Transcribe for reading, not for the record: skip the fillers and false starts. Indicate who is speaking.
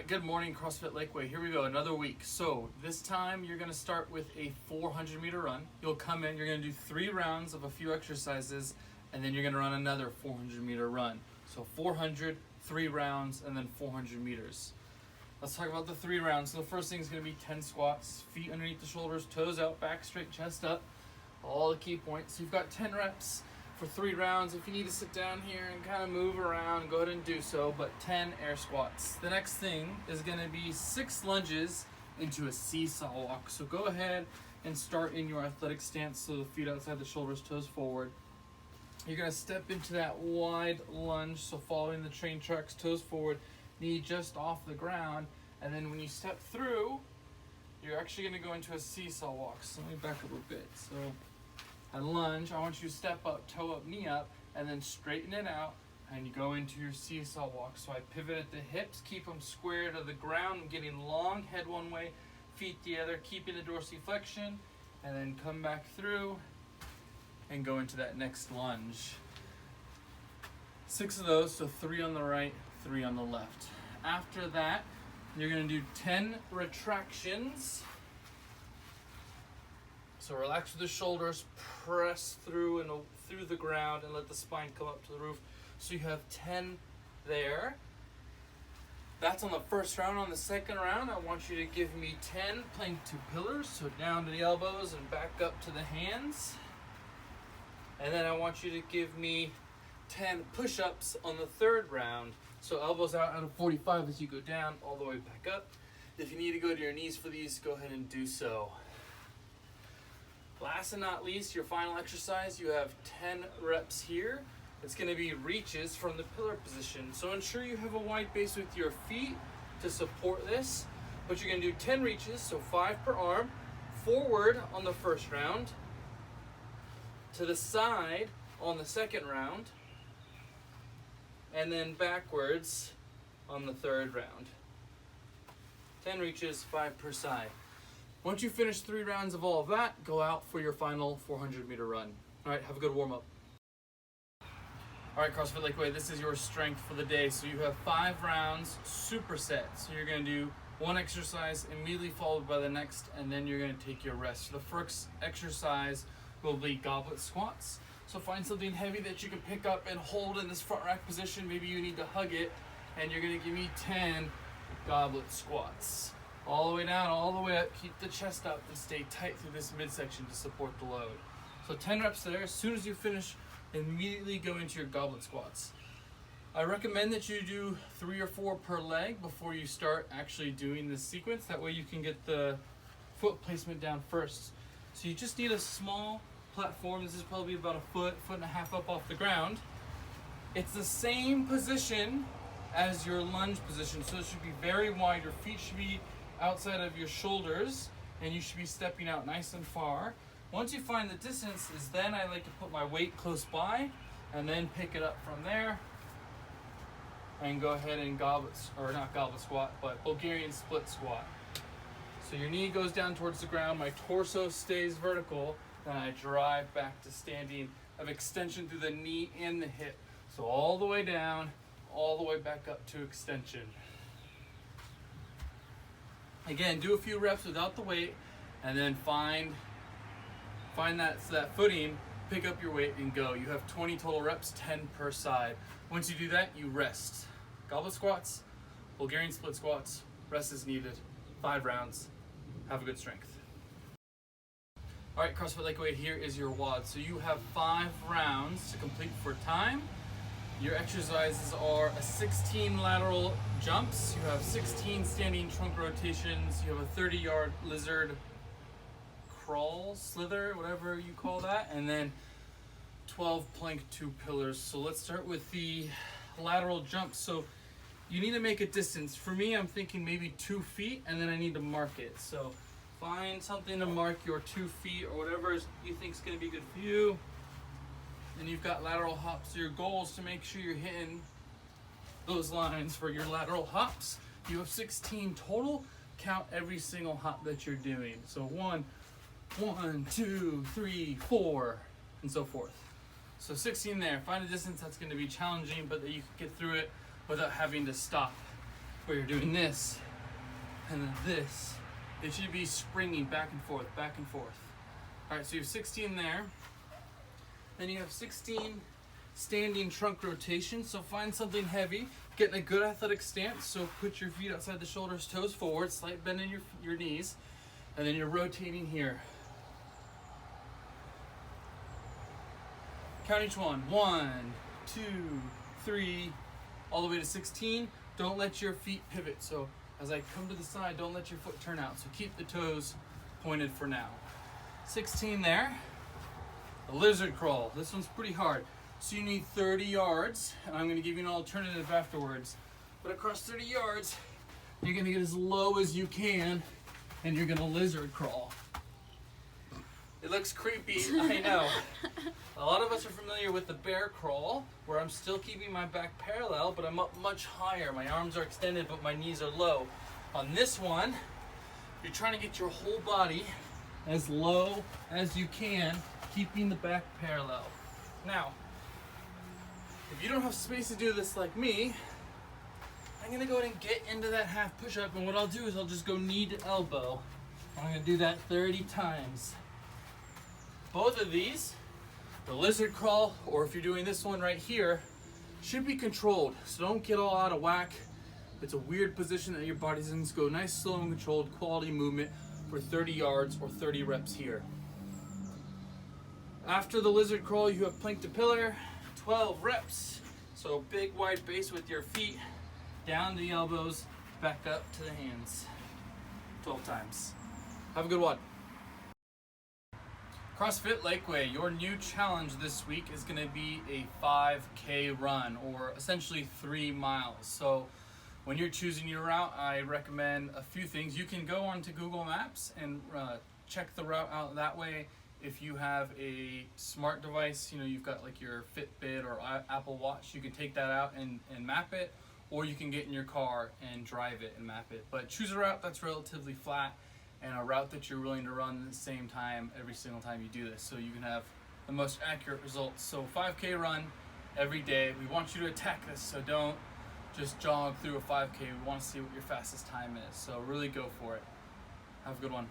Speaker 1: right, good morning, CrossFit Lakeway. Here we go, another week. So this time you're gonna start with a 400-meter run. You'll come in, you're gonna do 3 rounds of a few exercises, and then you're gonna run another 400-meter run. So 400, 3 rounds, and then 400 meters. Let's talk about the 3 rounds. So the first thing is gonna be 10 squats, feet underneath the shoulders, toes out, back straight, chest up, all the key points. So you've got 10 reps for 3 rounds. If you need to sit down here and kind of move around, go ahead and do so, but 10 air squats. The next thing is gonna be 6 lunges into a seesaw walk. So go ahead and start in your athletic stance, so the feet outside the shoulders, toes forward. You're gonna step into that wide lunge, so following the train tracks, toes forward, knee just off the ground, and then when you step through, you're actually gonna go into a seesaw walk. So let me back up a bit. So and lunge, I want you to step up, toe up, knee up, and then straighten it out, and you go into your seesaw walk. So I pivot at the hips, keep them square to the ground, getting long, head one way, feet the other, keeping the dorsiflexion, and then come back through and go into that next lunge. 6 of those, so 3 on the right, 3 on the left. After that, you're gonna do 10 retractions. So relax with the shoulders, press through and through the ground, and let the spine come up to the roof. So you have 10 there. That's on the first round. On the second round, I want you to give me 10 plank to pillars, so down to the elbows and back up to the hands. And then I want you to give me 10 push-ups on the third round. So elbows out of 45 as you go down, all the way back up. If you need to go to your knees for these, go ahead and do so. Last and not least, your final exercise, you have 10 reps here. It's gonna be reaches from the pillar position. So ensure you have a wide base with your feet to support this, but you're gonna do 10 reaches, so 5 per arm, forward on the first round, to the side on the second round, and then backwards on the third round. 10 reaches, 5 per side. Once you finish 3 rounds of all of that, go out for your final 400-meter run. All right, have a good warm-up. All right, CrossFit Lakeway, this is your strength for the day. So you have 5 rounds, superset. So you're gonna do 1 exercise immediately followed by the next, and then you're gonna take your rest. So the first exercise will be goblet squats. So find something heavy that you can pick up and hold in this front rack position. Maybe you need to hug it, and you're gonna give me 10 goblet squats. All the way down, all the way up, keep the chest up and stay tight through this midsection to support the load. So 10 reps there. As soon as you finish, immediately go into your goblet squats. I recommend that you do 3 or 4 per leg before you start actually doing this sequence. That way you can get the foot placement down first. So you just need a small platform. This is probably about a foot and a half up off the ground. It's the same position as your lunge position, so it should be very wide. Your feet should be outside of your shoulders, and you should be stepping out nice and far. Once you find the distance, is then I like to put my weight close by and then pick it up from there and go ahead and not goblet squat, but Bulgarian split squat. So your knee goes down towards the ground, my torso stays vertical, then I drive back to standing of extension through the knee and the hip. So all the way down, all the way back up to extension. Again, do a few reps without the weight, and then find that footing, pick up your weight and go. You have 20 total reps, 10 per side. Once you do that, you rest. Goblet squats, Bulgarian split squats, rest is needed. 5 rounds, have a good strength. All right, CrossFit Lakeway, here is your WOD. So you have 5 rounds to complete for time. Your exercises are a 16 lateral jumps, you have 16 standing trunk rotations, you have a 30-yard lizard crawl, slither, whatever you call that, and then 12 plank to pillars. So let's start with the lateral jumps. So you need to make a distance. For me, I'm thinking maybe 2 feet, and then I need to mark it. So find something to mark your 2 feet or whatever you think is going to be good for you. And you've got lateral hops. So your goal is to make sure you're hitting those lines for your lateral hops. You have 16 total. Count every single hop that you're doing. So 1, 2, 3, 4, and so forth. So 16 there. Find a distance that's going to be challenging, but that you can get through it without having to stop. where you're doing this and then this. It should be springing back and forth, back and forth. All right, so you have 16 there. Then you have 16 standing trunk rotations. So find something heavy, get in a good athletic stance. So put your feet outside the shoulders, toes forward, slight bend in your knees, and then you're rotating here. Count each one. 1, 2, 3, all the way to 16. Don't let your feet pivot. So as I come to the side, don't let your foot turn out. So keep the toes pointed for now. 16 there. The lizard crawl. This one's pretty hard. So you need 30 yards, and I'm going to give you an alternative afterwards. But across 30 yards, you're going to get as low as you can, and you're going to lizard crawl. It looks creepy, I know. A lot of us are familiar with the bear crawl, where I'm still keeping my back parallel, but I'm up much higher. My arms are extended, but my knees are low. On this one, you're trying to get your whole body as low as you can, keeping the back parallel. Now, if you don't have space to do this like me, I'm gonna go ahead and get into that half push-up, and what I'll do is I'll just go knee to elbow. I'm gonna do that 30 times. Both of these, the lizard crawl, or if you're doing this one right here, should be controlled. So don't get all out of whack. It's a weird position that your body's in. So go nice, slow, and controlled quality movement for 30 yards or 30 reps here. After the lizard crawl, you have plank to pillar, 12 reps. So big wide base with your feet, down to the elbows, back up to the hands. 12 times. Have a good one. CrossFit Lakeway, your new challenge this week is going to be a 5K run, or essentially 3 miles. So when you're choosing your route, I recommend a few things. You can go onto Google Maps and check the route out that way. If you have a smart device, you know, you've got like your Fitbit or Apple Watch, you can take that out and map it, or you can get in your car and drive it and map it. But choose a route that's relatively flat, and a route that you're willing to run at the same time every single time you do this, so you can have the most accurate results. So 5K run every day. We want you to attack this, so don't just jog through a 5K. We want to see what your fastest time is, so really go for it. Have a good one.